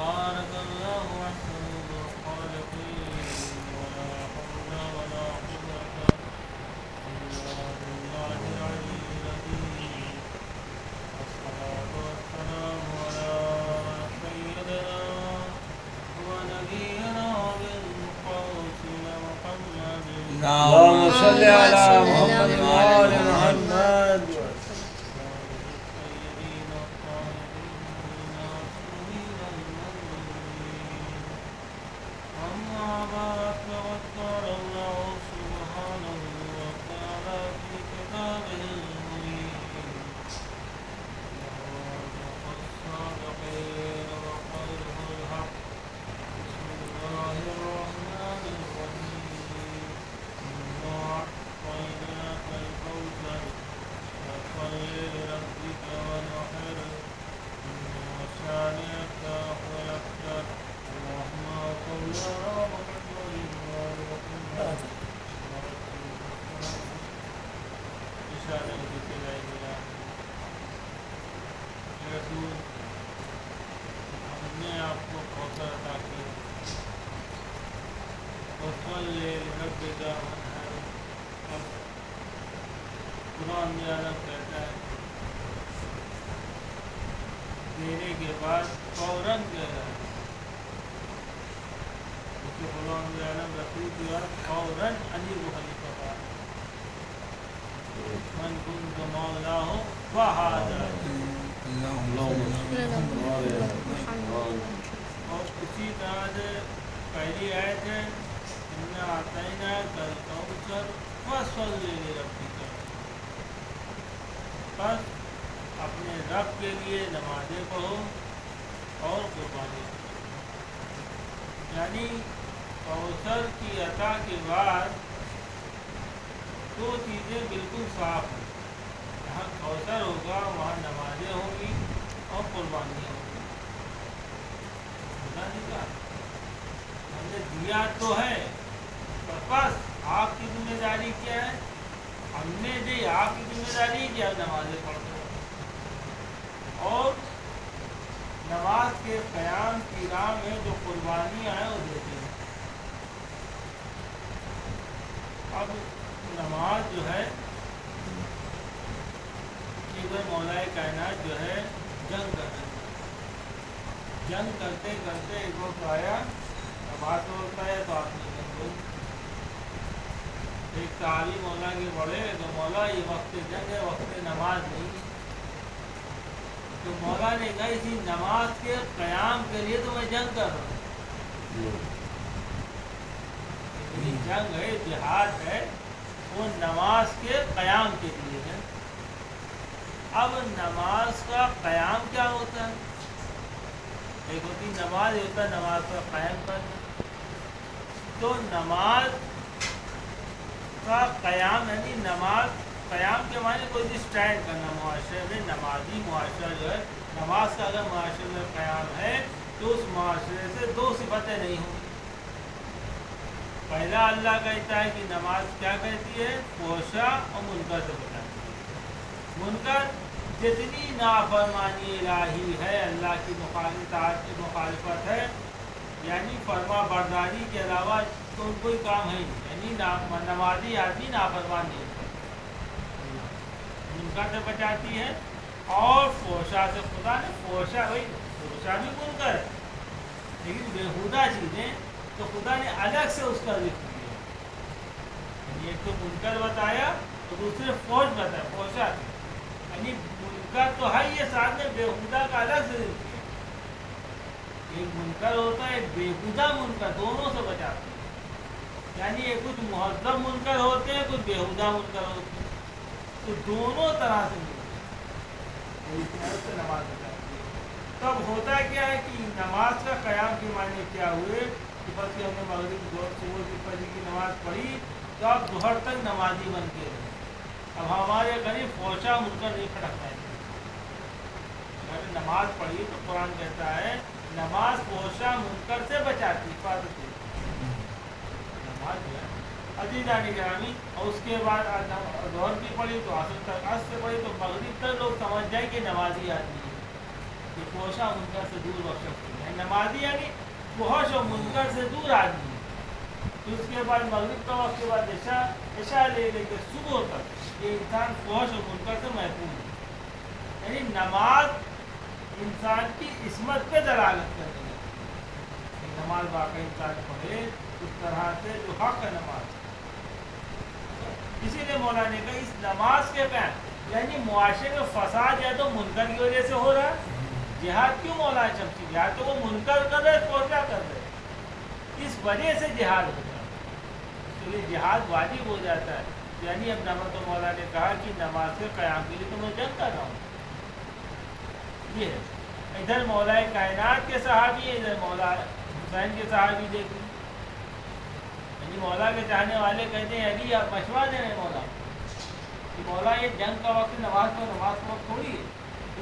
تبارك الله أحسن الخالقين ولا حول ولا قوة إلا بالله العلي العظيم والصلاة والسلام على سيدنا ونبينا بالقاسم محمد اللهم صل على محمد وآل محمد الطيبين الطاهرين المعصومين المنظورين أما بعد فقد قال الله سبحانه وتعالى في كتابه المبين وصدق الصادقين وقوله الحق بسم الله الرحمن الرحيم إنا أعطيناك الكوثر فصل لربك وانحر إن شانئك هو الأبتر اللهم صل على محمد وآل محمد إشارة إلى رسول हमने आपको कौशल अता किया फसल रब्बिक वन्हर। अब कुरान में आलम कहता है देने के बाद फौरन कह रहा है उसके कुरान में आलम रसूल के बाद फौरन अली वो खलीफा का मन कुंत मौलाहु फहादा और उसी तरह से पहली आयत है इन्ना आतैना कल कौसर फसल्लि लिरब्बिक। बस अपने रब के लिए नमाज़ें पढ़ो और कुर्बानी। यानी कौसर की अता के बाद दो चीज़ें बिल्कुल साफ हैं। जहाँ कौसर होगा वहाँ नमाज़ें होंगी और कुर्बानियाँ होंगी। हमने दिया तो है पर बस आपकी जिम्मेदारी क्या है? हमने जो आपकी जिम्मेदारी है कि आप नमाज़ें पढ़ते हो और नमाज के क़याम की राह में जो कुर्बानियाँ हैं वो देते हैं। अब नमाज जो है इधर मौलाए कायनात जो है जंग कर रहे हैं। जंग करते करते एक वक्त आया नमाज तो होता है तो आपने जंग बोल एक साहबी मौला के बड़े तो मौला ये वक्त जंग है वक्त नमाज नहीं। तो मौला ने कहा इसी नमाज के क़याम के लिए तो मैं जंग कर रहा हूँ। जंग है जिहाद है वो नमाज के क़याम के लिए है। अब नमाज का क़याम क्या होता है? एक होती नमाज होता है नमाज का क़याम करना। तो नमाज का क़याम यानी नमाज क़याम के माने कोई भी स्टैंड करना मुआशरे में नमाजी मुआशरा जो है नमाज का अगर मुआशरे में क़याम है तो उस मुआशरे से दो सिफतें नहीं होंगी। पहला अल्लाह कहता है कि नमाज क्या कहती है? फ़ोशा और मुनकर से बचाती है। मुनकर जितनी नाफरमानी इलाही है अल्लाह की मुखालिफत है यानी फरमा बरदारी के अलावा तो कोई काम है नहीं। यानी नमाजी आदमी नाफरमान नहीं मुनकर से बचाती है। और फ़ोशा से खुदा ने फ़ोशा भाई फ़ोशा भी मुनकर है लेकिन बेहुदा चीज़ें तो खुदा ने अलग से उसका जिक्र किया। यानी एक तो मुनकर बताया तो दूसरे फ़ौज बताया फ़ोशा यानी मुनकर तो है ये साथ में बेहुदा का अलग से जिक्र किया। एक मुनकर होता है एक बेहुदा मुनकर दोनों से बचाते हैं। यानी ये कुछ मुहज़्ज़ब मुनकर होते हैं कुछ बेहुदा मुनकर होते हैं तो दोनों तरह से नमाज बचाती है। तब होता क्या है कि नमाज का क़याम के मायने क्या हुए कि बस कि हमने मगरिब सुबह की फजर की नमाज़ पढ़ी तो आप दोहर तक नमाजी बन के रहे। अब हमारे करीब फ़ोशा मुनकर नहीं खटक पाएंगे। अगर नमाज पढ़ी तो कुरान कहता है नमाज फ़ोशा मुनकर से बचाती हिफाजत देती नमाज जो है अजीज़ानी गिरामी। और उसके बाद ज़ोहर की पढ़ी तो असर तक असर से पढ़ी तो मगरिब तक लोग समझ जाए कि नमाजी आदमी है। ये फ़ोशा मुनकर से दूर बख्श सकती है। नमाज नमाजी यानी फहश और मुनकर से दूर आदमी, फिर उसके बाद मगरिब का वक्त के बाद इशा ले लेकर सुबह तक ये इंसान फहश और मुनकर से महफूज है। यानी नमाज इंसान की इस्मत पे दलालत करने लगी। नमाज वाकई इंसान पढ़े उस तरह से जो हक है नमाज, इसीलिए मौला ने कहा इस नमाज के बयान यानी मुआशरे में फसाद या तो मुनकर की वजह से हो रहा है। जिहाद क्यों मौला चमकी, जिहाद तो वो मुनकर कर रहे फौजा कर रहे, इस वजह से जिहाद हो जाता है, तो ये जिहाद वाजिब हो जाता है। यानी अब नमाज तो मौला ने कहा कि नमाज के क़याम के लिए तो मैं जंग कर रहा हूँ। ये है इधर मौला कायनात के सहाबी है, इधर मौला हुसैन के सहाबी देखिए। यानी मौला के चाहने वाले कहते हैं अली आप मशवरा दे रहे हैं मौला कि मौला ये जंग का वक्त नमाज का वक्त थोड़ी है।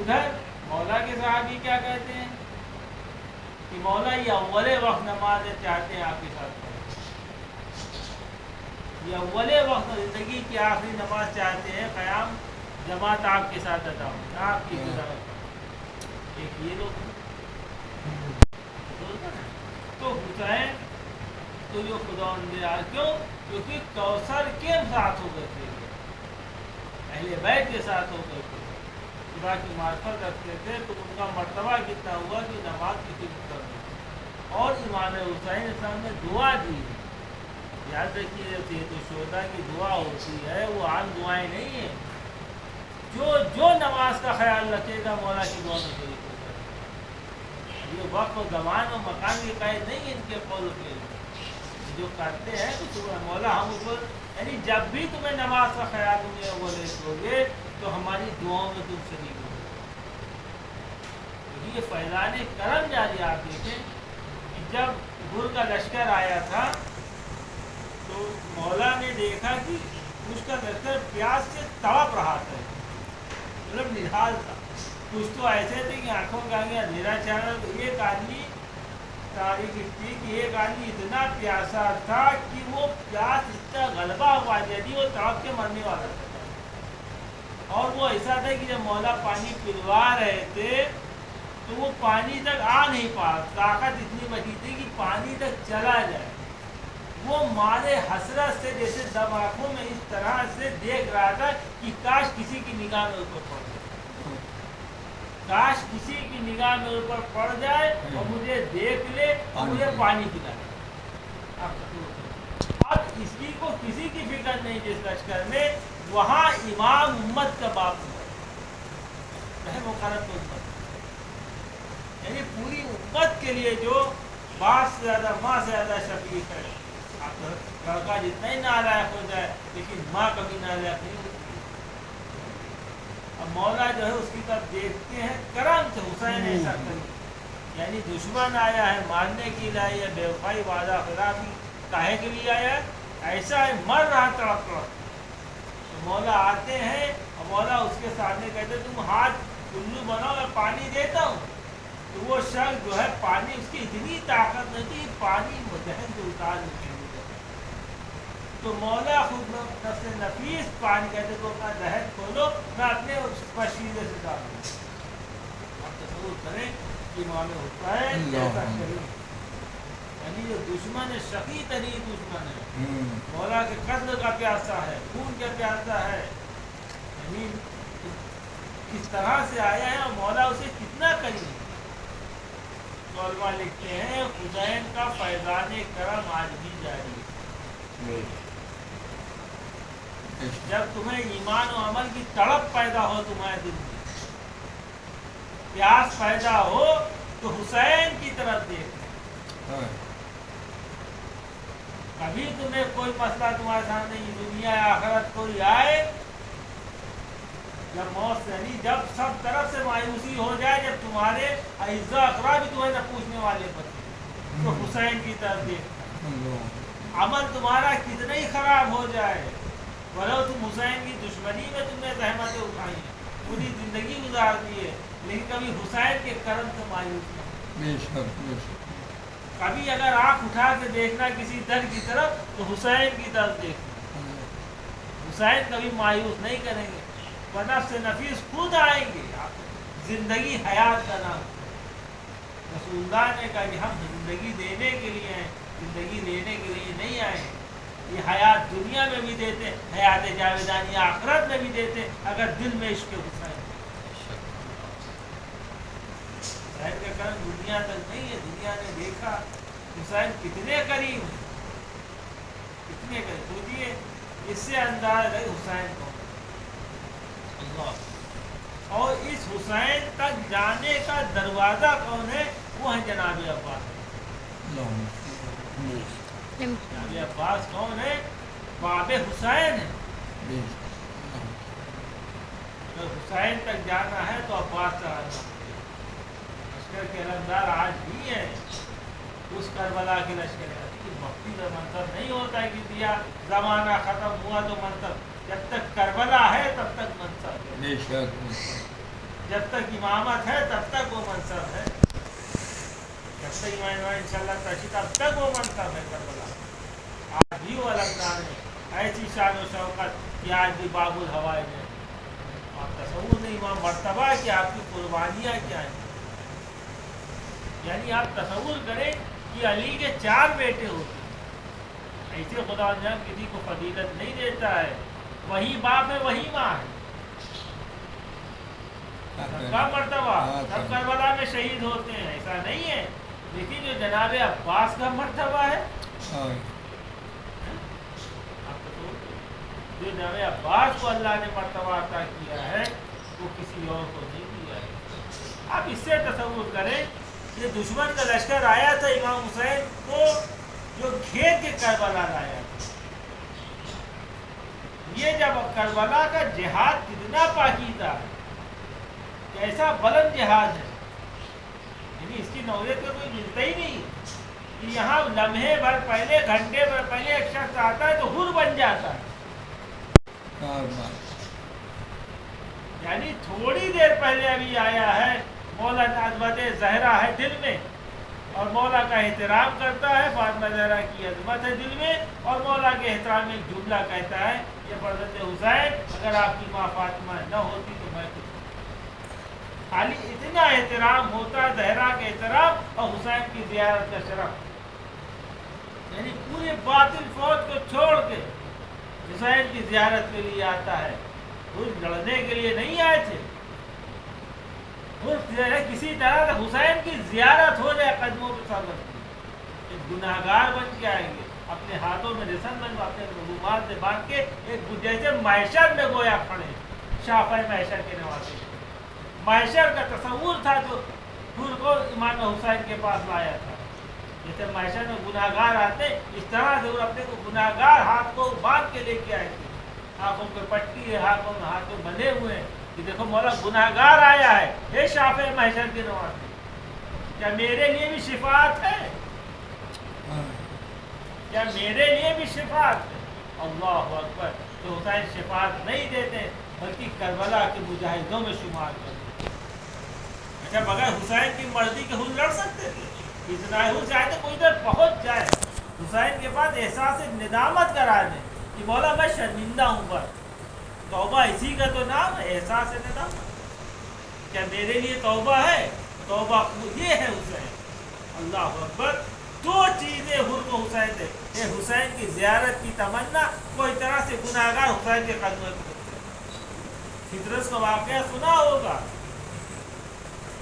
उधर मौला के सहाबी क्या कहते हैं कि मौला ये अव्वले वक्त नमाज चाहते हैं आपके साथ, ये अव्वले वक्त ज़िंदगी की आखिरी नमाज चाहते हैं, क़याम जमात आपके साथ अदा हो आपकी गुज़ार। एक ये लोग तो हुसैन तो जो खुदा क्यों, क्योंकि कौसर के साथ हो गए थे, अहले बैत के साथ हो गए थे, खुदा की मार्फत रखते थे, तो उनका मर्तबा कितना हुआ कि नमाज की फिक्र कर दी। और इमाम हुसैन इस्लाम ने दुआ दी, याद रखिए तो शोदा की दुआ होती है, वो आम दुआएं नहीं है। जो नमाज का ख्याल रखेगा मौला की दुआ में शरीक होगा। ये वक्त और ज़मान और मकान के कायद नहीं है इनके कौल पे, जो करते हैं तो मौला हम ऊपर यानी जब भी तुम्हें नमाज का ख्याल तुम्हें वो लोगे तो हमारी दुआओं में तुम शरीक हो। ये फैज़ान करम जारी आप देखें कि जब गुर का लश्कर आया था तो मौला ने देखा कि उसका लश्कर प्यास से तड़प रहा था, मतलब निहाल था। कुछ तो ऐसे थे कि आंखों का आगे अंधेरा छा रहा, तो एक आदमी तारीख थी कि एक आदमी इतना प्यासा था कि वो प्यास इतना गलबा हुआ यदि वो तड़प के मरने वाला था। और वो ऐसा था कि जब मौला पानी पिलवा रहे थे तो वो पानी तक आ नहीं पा, ताकत इतनी बची थी कि पानी तक चला जाए। वो मारे हसरत से जैसे दम आँखों में इस तरह से देख रहा था कि काश किसी की निगाह में ऊपर पड़ जाए, काश किसी की निगाह में ऊपर पड़ जाए और मुझे देख ले और मुझे पानी पिला। अब इसकी को किसी की फिक्र नहीं जिस लश्कर में, वहाँ इमाम उम्मत का बाप हुआ, यानी पूरी उम्मत के लिए जो बाप से ज़्यादा माँ से ज़्यादा शफीक है। आप लड़का जितना ही नालायक हो जाए लेकिन माँ कभी नालायक नहीं होती। अब मौला जो है उसकी तरफ देखते हैं करम से, हुसैन ऐसा करी, यानी दुश्मन आया है मारने के लिए आया, बेवफाई वादा खिलाफी काहे के लिए आया, ऐसा है मर रहा तड़प तड़प। तो मौला आते हैं और मौला उसके सामने कहते तुम हाथ उल्लू बनाओ मैं पानी देता हूँ। तो वो शख्स जो है पानी उसकी इतनी ताकत नहीं थी, पानी जहन से उतार नहीं। तो मौला खुद नफ्स नफीस पानी कहते तो अपना जहन खोलो मैं अपने पशीले से डाल दूँ। आप तसव्वुर करें कि इमाम हुसैन जैसा शरीफ, यानी जो दुश्मन है शकी तरीन दुश्मन है, मौला के कत्ल का प्यासा है, खून का प्यासा है, यानी किस तरह से आया है और मौला उसे कितना करीब। तो उलमा लिखते हैं हुसैन का फैज़ान करम आज भी जारी है। जब तुम्हें ईमान और अमल की तड़प पैदा हो, तुम्हारे दिल में प्यास पैदा हो, तो हुसैन की तरफ देखो। कभी तुम्हें कोई मसला तुम्हारे सामने दुनिया या आखिरत कोई आए, जब मौत से नहीं, जब सब तरफ से मायूसी हो जाए, जब तुम्हारे अइज़्ज़ा अक़रा भी तुम्हें न पूछने वाले बचे, तो हुसैन की तरफ देखो। अमल तुम्हारा कितना ही खराब हो जाए, वलो तुम हुसैन की दुश्मनी में तुमने रहमतें उठाई, पूरी ज़िंदगी गुजार दी है, लेकिन कभी हुसैन के करम से मायूस नहीं। कभी अगर आँख उठा के देखना किसी दर की तरफ, तो हुसैन की तरफ देखना। हुसैन कभी मायूस नहीं करेंगे, वरना से नफीस खुद आएंगे, ज़िंदगी हयात का नाम। रसूलुल्लाह ने कहा कि हम ज़िंदगी देने के लिए हैं, ज़िंदगी लेने के लिए नहीं आए हैं। ये हयात दुनिया में भी देते, हयात जावेदानी आखिरत में भी देते, अगर दिल में इश्क हुसैन का कर्म दुनिया तक नहीं है। दुनिया ने देखा हुसैन कितने करीब हैं, कितने करीब। सोचिए, इससे अंदाज है हुसैन कौन है। अल्लाह। और इस हुसैन तक जाने का दरवाज़ा कौन है? वो है जनाब अब्बास। जनाब अब्बास कौन है? बाबे हुसैन है। अगर हुसैन तक जाना है तो अब्बास तक आना। लश्कर के अलमदार आज भी है उस करबला के लश्कर की भक्ति का मंतब नहीं होता है कि दिया ज़माना ख़त्म हुआ तो मंतब। जब तक करबला है तब तक मंसब है, जब तक इमामत है तब तक वो मंसब है, जब तक इमाम इंशाअल्लाह तशीद तब तक वो मंसब है करबला। आज भी वो अलमदार है, ऐसी शान व शौकत कि आज भी बाबुल हवाई में आप तसव्वुर नहीं, वहाँ मर्तबा है कि आपकी कुर्बानियाँ क्या हैं। यानी आप तसव्वुर करें कि अली के 4 बेटे होते हैं। ऐसे खुदा जब किसी को फजीलत नहीं देता है, वही बाप है वही माँ है, सबका मर्तबा। सब करबला में शहीद होते हैं ऐसा नहीं है, लेकिन जो जनाब अब्बास का मर्तबा है, जो जनाब अब्बास को अल्लाह ने मर्तबा अता किया है वो किसी और को नहीं दिया है। आप इससे तसव्वुर करें, ये दुश्मन का लश्कर आया था इमाम हुसैन को जो घेर के करबला लाया था। ये जब करबला का जिहाद कितना पाकीज़ा है, कैसा बुलंद जिहाद है, यानी इसकी नौयत का कोई मिलता ही नहीं कि यहाँ लम्हे भर पहले, घंटे भर पहले एक शख्स आता है तो हुर बन जाता है। यानी थोड़ी देर पहले अभी आया है, मौला अज़मत ज़हरा है दिल में और मौला का एहतराम करता है, फातिमा ज़हरा की अज़मत है दिल में और मौला के एहतराम में एक जुमला कहता है, ये फर्जंद हुसैन अगर आपकी माँ फातिमा न होती तो मैं कुछ। खाली इतना एहतराम होता है, ज़हरा के एहतराम और हुसैन की ज़ियारत का शरफ। यानी पूरे बातिल फौज को छोड़ के हुसैन की ज़ियारत के लिए आता है। वो लड़ने के लिए नहीं आए थे, वो किसी तरह से हुसैन की ज़ियारत हो जाए, कदमों पे सर रखते। एक गुनाहगार बन के आएंगे, अपने हाथों में रिसन बन, अपने रुमाल से बांध के एक जैसे महशर में गोया खड़े, शाफ़े महशर के नवासे। महशर का तस्वुर था जो खुद को इमाम हुसैन के पास लाया था। जैसे महशर में गुनाहगार आते, इस तरह से वो अपने को गुनाहगार हाथ को बांध के लेके आए थे। आँखों पे पट्टी है, हाथों में हाथों बंधे हुए हैं कि देखो मौला गुनाहगार आया है, हे शाफ़े महशर के नवासे, क्या मेरे लिए भी शिफात है? क्या मेरे लिए भी शिफात है? अल्लाह अकबर। तो हुसैन शिफात नहीं देते बल्कि करबला के मुजाहिदों में शुमार करते। अच्छा, बगैर हुसैन की मर्जी के हुल लड़ सकते थे? इतना ही चाहते कोई इधर पहुंच जाए हुसैन के पास एहसास निदामत करा दे कि मौला मैं शर्मिंदा हूँ, पर तौबा इसी का तो नाम है, एहसास निदामत। क्या मेरे लिए तौबा है? तौबा ये है हुसैन। अल्लाह अकबर। 2 चीज़ें हुर को हुसैन दे, ये हुसैन की ज़ियारत की तमन्ना, कोई तरह से गुनाहगार हुसैन के कदमों में। फितरत का वाक़या सुना होगा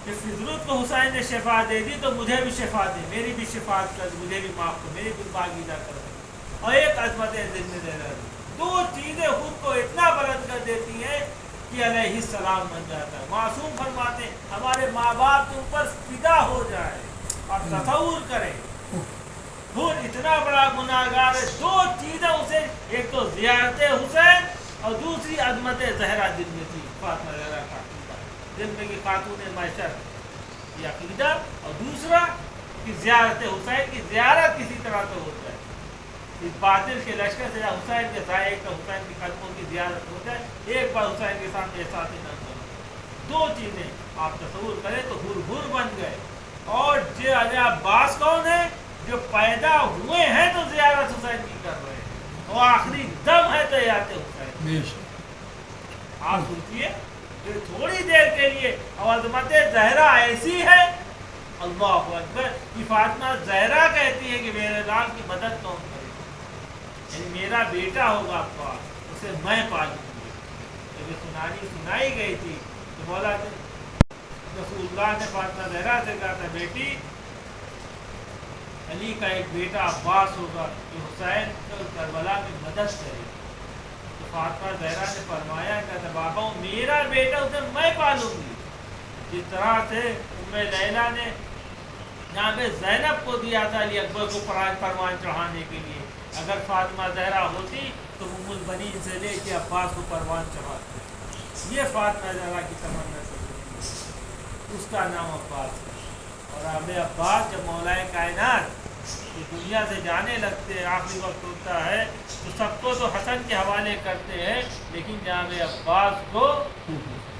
कि फितरत को हुसैन ने शिफा दे दी तो मुझे भी शिफा दे, मेरी भी शिफात कर, मुझे भी माफ़ कर, मेरी भी बागीदा कर। और एक अज़मत ज़िंदगी दे रहा है। 2 चीज़ें खुद को इतना बुलंद कर देती हैं कि अलैहिस्सलाम बन जाता है। मासूम फरमाते हमारे माँ बाप के ऊपर फिदा हो जाए और तसव्वुर करें, खुद इतना बड़ा गुनाहगार है। 2 चीज़ें उसे, एक तो ज़ियारत हुसैन और दूसरी अज़मत ज़हरा दिल में थी, फातिमा ज़हरा का दिल में कि खातून महशर की अक़ीदा, और दूसरा कि ज़ियारत हुसैन की ज़ियारत किसी तरह से हो जाए। इस बातिल के लश्कर से हुसैन के साए का हुसैन की कदमों की ज़ियारत हो जाए, एक बार हुसैन के सामने एहसास न करो। 2 चीज़ें आप तसव्वुर करें तो हुर हुर बन गए। और जो अब्बास कौन है? जो पैदा हुए हैं तो ज़ियारत हुसैन की कर रहे हैं, और आखिरी दम है तो याद हुसैन। आप सोचिए, जो थोड़ी देर के लिए, और अज़मत ज़हरा ऐसी है अल्लाह अकबर। कि फातिमा ज़हरा कहती है कि मेरे लाल की मदद कौन करेगा, यानी मेरा बेटा होगा अब्बास, उसे मैं पालूंगी। जब ये सुनाई गई थी तो मौला रसूलुल्लाह ने फातिमा ज़हरा से कहा था, बेटी अली का एक बेटा अब्बास होगा जो हुसैन को करबला में मदद करेगा। तो फातिमा ज़हरा ने फरमाया, कहता बाबा मेरा बेटा उसे मैं पालूंगी। जिस तरह से उम्मे लैला ने यहाँ पे ज़ैनब को दिया था अली अकबर को परवान चढ़ाने के लिए, अगर फातिमा ज़हरा होती तो उम्मुल बनीन से लेके अब्बास को परवान चढ़ाती। ये फातिमा ज़हरा की तमन्ना थी, उसका नाम अब्बास है। और अब अब्बास जब मौलाए कायनात ये दुनिया से जाने लगते हैं, आखिरी वक्त होता है, तो सबको तो हसन के हवाले करते हैं, लेकिन जनाब अब्बास को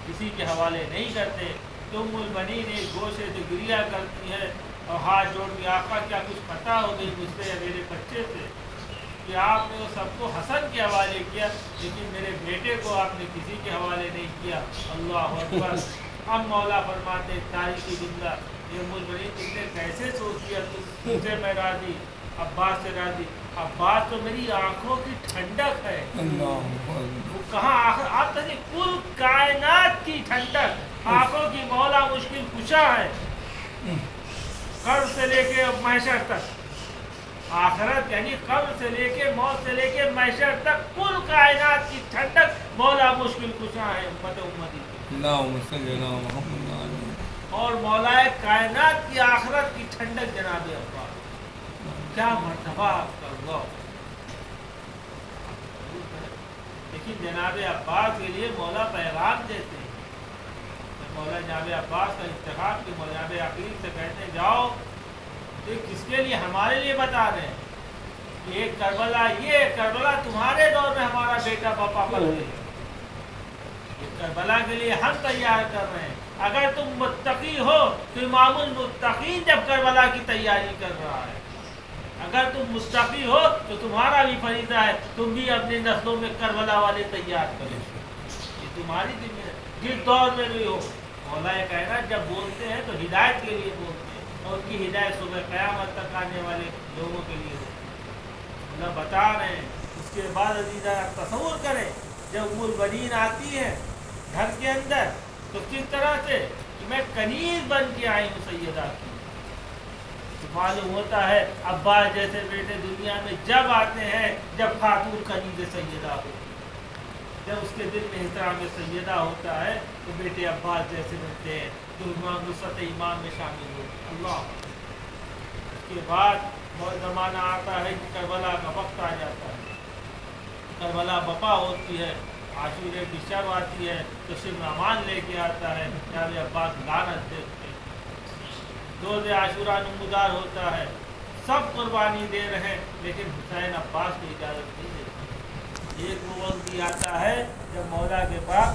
किसी के हवाले नहीं करते। तो उम्मुल बनीन एक गोशे से गिरिया करती है और हाथ जोड़ के, आका क्या कुछ पता हो गई मुझसे या मेरे बच्चे से कि आपने वो सबको हसन के हवाले किया, लेकिन मेरे बेटे को आपने किसी के हवाले नहीं किया। अल्लाह अकबर। अब मौला फरमाते तारीखी जिंदा, ये उम्मुल बनीन तुमने कैसे सोच लिया तुमसे मैं राजी, अब्बास से राजी? अब्बास तो मेरी आंखों की ठंडक है। वो कहाँ आप तो कुल कायनात की ठंडक, आंखों की मौला मुश्किल कुशा है। कब्र से लेके महशर तक, आखिरत यानी कब्र से लेके मौत से लेके महशर तक कुल कायनात की ठंडक मौला मुश्किल कुशा है उम्मती। और मौलाए कायनात की आखिरत की ठंडक जनाब अब्बास, क्या मर्तबा आपका अल्लाह। लेकिन जनाब अब्बास के लिए मौला पैगाम देते हैं। मौला जनाब अब्बास का इंतखाब कि जनाब अकील से कहते हैं जाओ, तो किसके लिए? हमारे लिए बता रहे हैं कि एक करबला, ये करबला तुम्हारे दौर में हमारा बेटा बापा पर करबला के लिए हम तैयार कर रहे हैं। अगर तुम मुत्तकी हो तो इमामुल मुत्तकीन जब करबला की तैयारी कर रहा है, अगर तुम मुत्तकी हो तो तुम्हारा भी फरीज़ा है, तुम भी अपनी नस्लों में करबला वाले तैयार करो। ये तुम्हारी जिम्मेदारी, जिस दौर में भी हो। मौला कायनात जब बोलते हैं तो हिदायत के लिए बोलते हैं, और उनकी हिदायत सुबह क़यामत तक आने वाले लोगों के लिए हो। मतलब बता रहे हैं। उसके बाद अजीज़ा तसव्वुर करें, जब उम्मुल बनीन आती है घर के अंदर, तो किस तरह से कि मैं कनीज़ बन के आई हूँ सैयदा की। तो मालूम होता है अब्बास जैसे बेटे दुनिया में जब आते हैं जब खातून कनीज़ सैयदा हो, जब उसके दिल में एहतराम सैयदा होता है, तो बेटे अब्बास जैसे बनते हैं जो नुसरत ईमान में शामिल हो। अल्लाह। उसके बाद बहुत ज़माना आता है कि करबला का वक्त आ जाता है, करबला बपा होती है, आशूरे की शब आती है, तो शिब अमान लेके आता है, जनाब अब्बास लानत देते हैं। रोज़ आशूरा नमूदार होता है, सब कुर्बानी दे रहे हैं, लेकिन हुसैन अब्बास को इजाज़त नहीं देते। एक वो वक्त भी आता है जब मौला के पास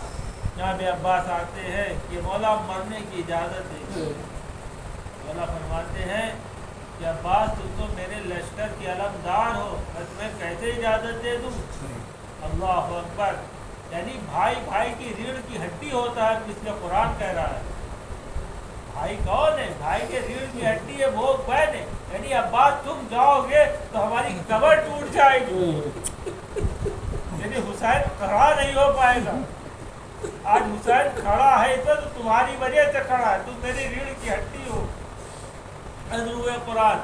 जनाब अब्बास आते हैं कि मौला मरने की इजाज़त दे। मौला फरमाते हैं कि अब्बास तुम तो मेरे लश्कर के अलमदार हो, मैं तुम्हें कैसे इजाज़त दे दूँ? अल्लाह अकबर। यानी भाई भाई की रीढ़ की हड्डी होता है, जिसका कुरान कह रहा है। भाई कौन है? भाई के रीढ़ की हड्डी है वो बहन है। यानी अब्बास तुम जाओगे तो हमारी कब्र टूट जाएगी, यानी हुसैन खड़ा नहीं हो पाएगा। आज हुसैन खड़ा है तो तुम्हारी वजह से खड़ा है, तुम मेरी रीढ़ की हड्डी हो। कुरान,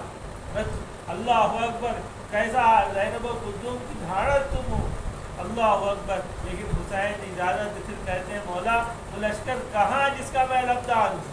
अल्लाह अकबर। कैसा ज़ैनब कुलसूम की धारत तुम हो, अल्लाह अकबर। लेकिन हुसैन इजाज़त फिर कहते हैं मौला वो लश्कर कहाँ जिसका मैं लफ्ज़ार हूँ।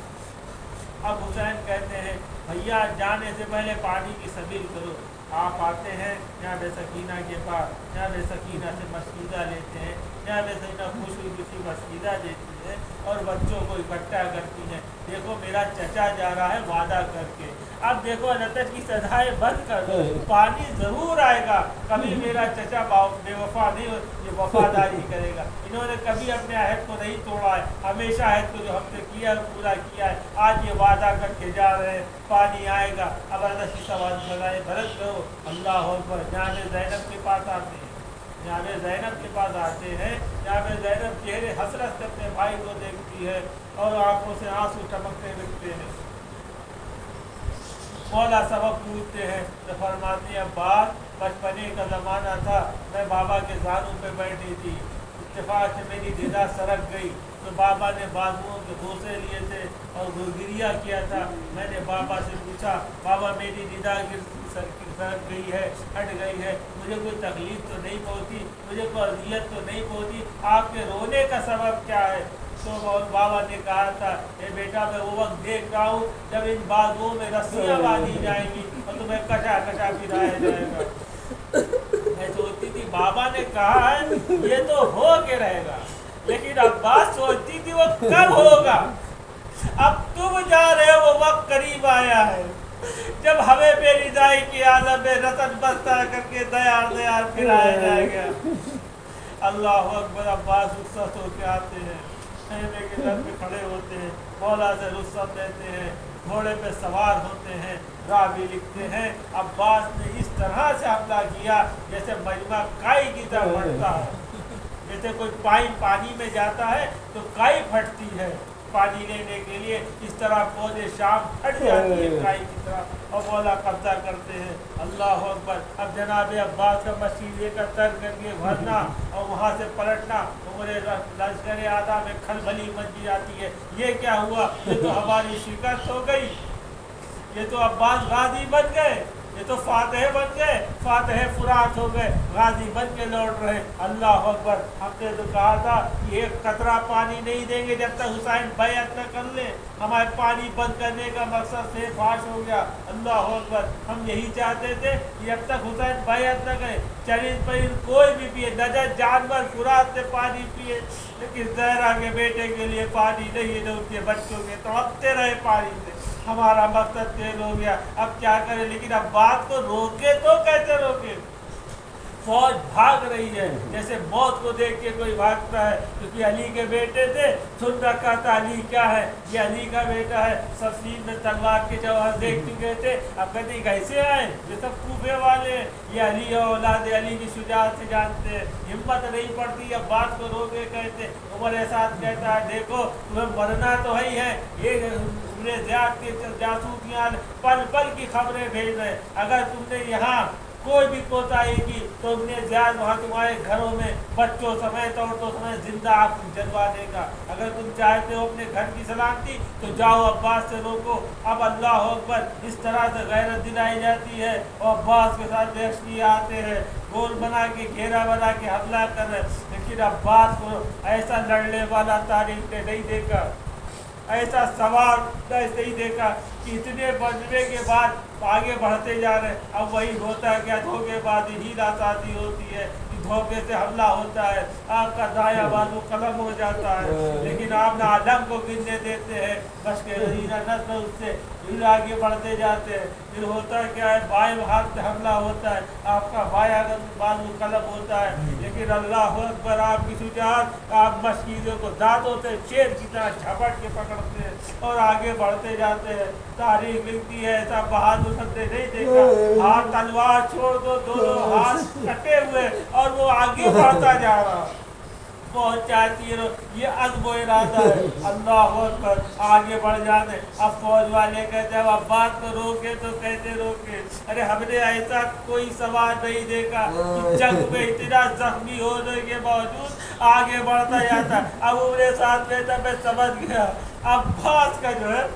अब हुसैन कहते हैं भैया जाने से पहले पानी की सबील करो। आप आते हैं जनाब सकीना के पास, जनाब सकीना से मस्कीदा लेते हैं, जनाब सकीना खुशी खुशी मस्कीदा देती है और बच्चों को इकट्ठा करती हैं। देखो मेरा चचा जा रहा है वादा करके, अब देखो नतज की सजाएं बंद कर दो, पानी ज़रूर आएगा। कभी मेरा चचा बेवफा नहीं, ये वफादारी करेगा। इन्होंने कभी अपने अहद को नहीं तोड़ा है, हमेशा अहद को जो हमसे किया है पूरा किया है। आज ये वादा करके जा रहे हैं पानी आएगा। अब अल्लाह की सजाएं बरस दो। अल्लाह अकबर। जनाब ज़ैनब के पास आते हैं, जनाब ज़ैनब के पास आते हैं। जनाब ज़ैनब चेहरे हसरत से अपने भाई को देखती है और आंखों से आंसू टपकने लगते हैं। मौला सबक पूछते हैं तो फरमाती है अब्बास बचपने का ज़माना था, मैं बाबा के जानू पे बैठी थी, इत्तेफाक से मेरी निगाह सरक गई तो बाबा ने बाजुओं के बोसे लिए थे और गिरिया किया था। मैंने बाबा से पूछा बाबा मेरी निगाह सरक गई है, हट गई है, मुझे कोई तकलीफ तो नहीं पहुंची, मुझे कोई अजियत तो नहीं पहुंची, आपके रोने का सबब क्या है? तो बाबा ने कहा था ए बेटा मैं वो वक्त देख रहा हूँ जब इन बाजुओं में रस्सियाँ बांधी जाएंगी और तुम्हें कटा कटा पिराया जाएगा। मैं सोचती थी बाबा ने कहा है ये तो हो के रहेगा, लेकिन अब्बास सोचती थी वो कब होगा। अब तुम जा रहे हो, वो वक्त करीब आया है जब हमें मेरी दाई की आलम में रतन बस्ता करके दयार दयार फिराया जाएगा। अल्लाह अकबर। अब्बास रुखसत होके आते हैं, खेमे के दर पे खड़े होते हैं, मौला से रुखसत लेते हैं, घोड़े पे सवार होते हैं, रावी लिखते हैं अब्बास ने इस तरह से हमला किया जैसे मजमा काई की तरह फटता है। जैसे कोई पानी में जाता है तो काई फटती है पानी लेने के लिए, इस तरह पौधे शाम फट जाती है काई की तरह और मौला कब्जा करते हैं। अल्लाह अकबर। अब जनाब अब्बास का मसीह लेकर तर करके भरना और वहाँ से पलटना, उमरे लश्कर आदा में खलबली मच जाती है। ये क्या हुआ? ये तो हमारी शिकस्त हो गई, ये तो अब्बास गाजी बन गए, ये तो फातह बन गए, फातह फुरात हो गए, गाजी बन के लौट रहे। अल्लाह अकबर। हमने तो कहा था कि एक कतरा पानी नहीं देंगे जब तक हुसैन बैअत न कर ले, हमारे पानी बंद करने का मकसद से फाश हो गया। अल्लाह अकबर। हम यही चाहते थे कि जब तक हुसैन बैअत न करे चरिंद परिंद कोई भी पिए, नजर जानवर फुरात से पानी पिए, लेकिन जहरा के बेटे के लिए पानी नहीं है, तो उनके बच्चों के तड़पते रहे पानी से। हमारा मकसद फेल हो गया, अब क्या करें? लेकिन अब बात को रोके तो कैसे रोके? फौज भाग रही है जैसे मौत को देख के कोई भागता है, क्योंकि अली के बेटे थे, सुन रखा था अली क्या है, ये अली का बेटा है। सफीन में तलवार के जवाहर देख चुके थे, अब कहते कैसे आए, ये सब कूफे वाले हैं, ये अली और औलाद अली की शुजाअत से जानते हैं, हिम्मत नहीं पड़ती। अब बात को रोके कहते उमर साथ कहता है देखो तुम्हें मरना तो है ही है, ये ज़ियाद के जासूसियाँ पल पल की खबरें भेज रहे, अगर तुमने यहाँ कोई भी कोताही की तो उन्हें ज़्यादा वहाँ तुम्हारे घरों में बच्चों समेत औरतों समेत जिंदा आप जलवा देगा। अगर तुम चाहते हो अपने घर की सलामती तो जाओ अब्बास से रोको। अब अल्लाह अकबर। इस तरह से गैरत दिलाई जाती है और अब्बास के साथ दहशती आते हैं, गोल बना के घेरा बना के हमला कर रहे, लेकिन अब्बास को ऐसा लड़ने वाला तारीख ने नहीं देखा, ऐसा सवाल नहीं देखा कि इतने बजने के बाद आगे बढ़ते जा रहे। अब वही होता है क्या, धोखेबाजी हीरा साजी होती है, धोखे से हमला होता है, आपका दाया बाजू कलम हो जाता है, लेकिन आप ना आदम को गिनने देते हैं, बस के नस्ल उससे फिर आगे बढ़ते जाते हैं। फिर होता है क्या है, बाएं हाथ से हमला होता है, आपका बाया बाजू कलम होता है, लेकिन अल्लाह अकबर आपकी शुजाअत, आप मस्जिदों को दांतों से शेर की तरह झपट के पकड़ते हैं और आगे बढ़ते जाते हैं। तारीख लिखती है ऐसा बहादुर हमने नहीं देखा, हाथ तलवार छोड़ दो, दोनों हाथ कटे हुए और वो आगे बढ़ता जा रहा, बहुत चाहती है, ये अज़्म इरादा है। अल्लाह अकबर। आगे बढ़ जाते। अब फौज वाले कहते हैं अब बात को रोके तो कैसे रोके? अरे हमने ऐसा कोई सवाल नहीं देखा कि जंग में इतना जख्मी होने के बावजूद आगे बढ़ता जाता। अब उनके साथ में तब मैं समझ गया अब्बास का जो है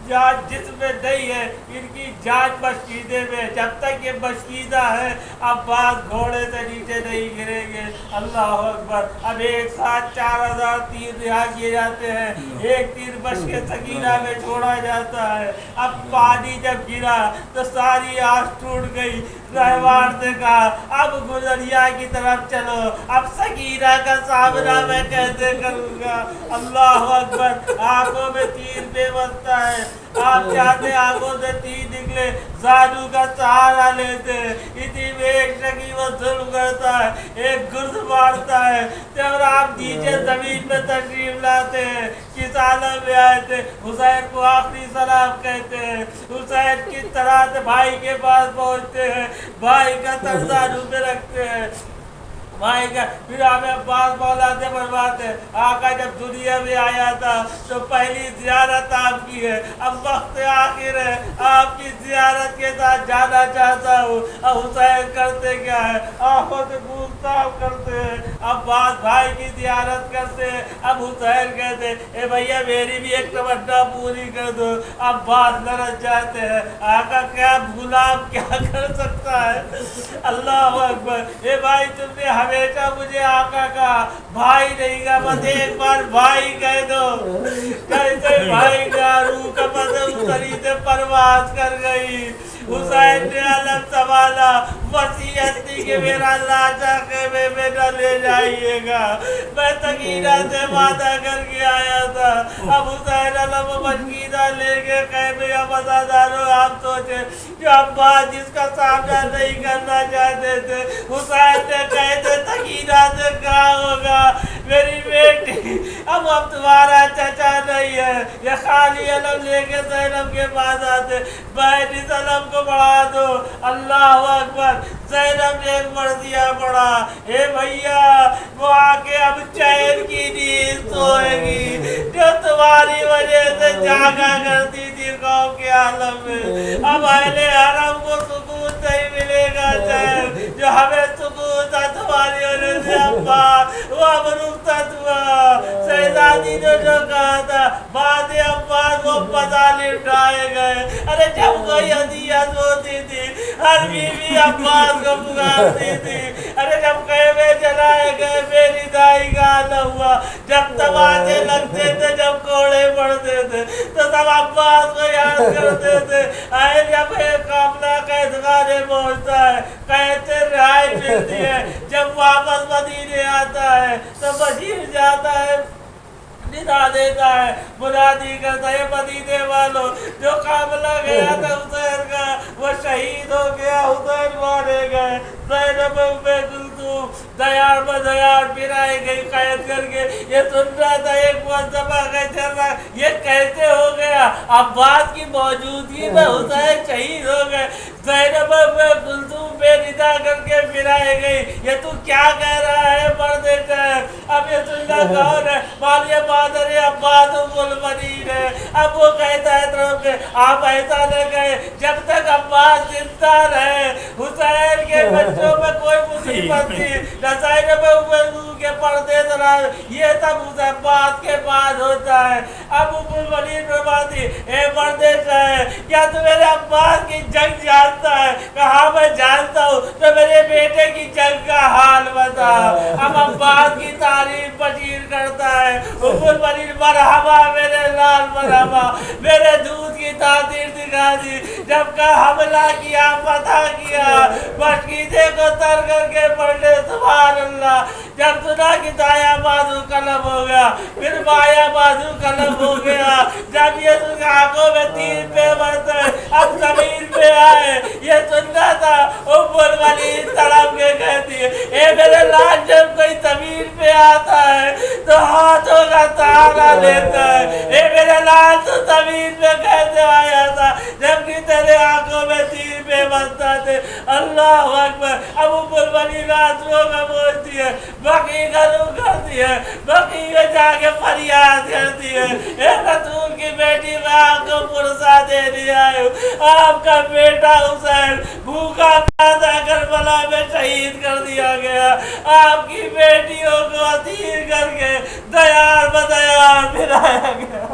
जान जिसमें नहीं है, इनकी जान मस्जिदे में, जब तक ये मस्जिदा है अब्बास घोड़े से नीचे नहीं गिरेंगे। अल्लाह अकबर। अब एक साथ 4000 तीर रिहा किए जाते हैं, एक तीर बशके सकीना में छोड़ा जाता है। अब पानी जब गिरा तो सारी आस टूट गई। रहवार ने कहा अब गुजरिया की तरफ चलो, अब सकीना का सामना मैं कैसे करूँगा? अल्लाह अकबर। आंखों में तीर बेबसता है, आप चाहते आंखों से तीर निकले, जादू का सहारा लेते, इसी में एक शकी वो जुल्म करता है, एक गुर्द मारता है। जब आप नीचे जमीन में तशरीफ लाते हैं, किस आलम में आए थे, हुसैन को आखिरी सलाम कहते हैं, हुसैन किस तरह से भाई के पास पहुंचते हैं, भाई का तर्जा रूप में रखते हैं, بھائی کا پھر ہمیں عباس مولا سے فرماتے آقا جب دنیا میں آیا تھا تو پہلی زیارت آپ کی ہے، اب وقت آخر ہے، آپ کی زیارت کے ساتھ جانا چاہتا ہوں۔ اب حسین کرتے کیا ہے؟ آنکھوں سے گفتگو کرتے ہیں، عباس بھائی کی زیارت کرتے ہیں۔ اب حسین کہتے اے بھیا میری بھی ایک تمنا پوری کر دو۔ عباس لرز جاتے ہیں، آقا کیا غلام کیا کر سکتا ہے؟ اللہ اکبر۔ اے بھائی تم نے ہمیشہ مجھے آقا کا بھائی نہیں کہا، بس ایک بار بھائی کہہ دو۔ کیسے بھائی کا روح کا مذہب سری سے پرواز کر گئی۔ حسین نے علم سنبھالا، وصیت دی کہ میرا لاشا خیمے میں نہ لے جائیے گا، میں تکینہ سے وعدہ کر کے آیا تھا۔ اب حسین علم و مشکینہ لے کے خیمے یا مزاداروں آپ سوچے جو عباس جس کا سامنا نہیں کرنا چاہتے تھے، حسین نے کہتے تکینہ سے کہا ہوگا میری بیٹی اب تمہارا چچا نہیں ہے، یہ خالی علم لے کے زینب کے پاس آتے، بہن اس علم کو بڑھا دو۔ اللہ اکبر۔ زینب نے ایک مرضیہ پڑھا، اے بھیا وہ آ کے اب چین کی نیند سوئے گی جو تمہاری وجہ سے جاگا کرتی تھی قوم کے عالم میں۔ اب اہل حرم کو سکون نہیں ملے گا چین جو ہمیں سکون تھا تمہاری وجہ سے۔ عباس وہ اب رخصت ہوا۔ شہزادی نے جو کہا تھا بعد عباس وہ مظالم ڈھائے گئے۔ ارے جب کوئی اذیت ہوتی تھی ہر بیوی عباس کو پکارتی تھی۔ ارے جب خیمے جلائے گئے میری دائی کا حال ہوا، جب تماچے لگتے تھے، جب کوڑے پڑتے تھے تو سب عباس کو یاد کرتے تھے۔ آئے جب ایک قافلہ قید خانے پہنچتا ہے، قید سے رہائی ملتی ہے، جب واپس مدینے آتا ہے تو بشیر جاتا ہے، ندا دیتا ہے، منادی کرتا ہے مدینے والوں جو قافلہ گیا تھا حسین کا وہ شہید ہو گیا، حسین مارے گئے۔ زینب ام کلثوم دیار بدیار پھرائی گئی قید کر کے۔ یہ سن رہا تھا ایک معذبہ کا چل رہا، یہ کیسے ہو گیا؟ عباس کی موجودگی میں حسین شہید ہو گئے۔ زینب ام کلثوم بے ندا کر کے پھرائی گئی۔ یہ تو کیا کہہ رہا ہے مرد شہر؟ اب یہ سننا کون ہے؟ مالیہ بادر عباس ام المنین ہے۔ اب وہ کہتا ہے طرف کے آپ ایسا نہ کہیں جب تک عباس زندہ رہے حسین کے بچوں میں کوئی مصیبت نہیں، نہ زینب ام کلثوم کے پردے دراز، یہ سب عباس کے بعد ہوتا ہے۔ اب ام المنین فرماتی اے مرد شہر کیا تو میرے عباس کی جنگ جانتا ہے؟ کہا میں جانتا ہوں، تو میرے بیٹے کی جنگ کا حال بتا۔ اب عباس کی تعریف بشیر کرتا ہے، ام المنین مرحبا میرے لال مرحبا، میرے دودھ کی تاثیر دکھا دی، جب کا حملہ کیا فتح کیا، مشکیدے کو تر کر کے پڑھے سبحان اللہ۔ جب سنا کہ دایا بازو قلم ہو گیا، پھر بایا بازو قلم ہو گیا، جب یہ سن آنکھوں میں تیر پہ بڑھتا ہے اب زمین پہ آئے، یہ سننا تھا ام المنین تڑپ کے کہتی ہے اے میرے لال جب کوئی زمین پہ آتا ہے تو ہاتھوں کا سہارا لیتا ہے، اے میرے لال تو زمین پہ کیسے آیا تھا جبکہ تیرے آنکھوں میں تیر پہ بنتا تھے۔ اللہ اکبر۔ اب ام المنین آنسوؤں کا پہنچتی ہے، بقی کا رخ کرتی ہے، بقی میں جا کے فریاد کرتی ہے اے رسول کی بیٹی میں آپ کو پرسا دینے آئے ہوں، آپ کا بیٹا حسین بھوکا پیاسا کربلا میں شہید کر دیا گیا، آپ کی بیٹیوں کو اسیر کر کے دیار بدیار پھرایا گیا۔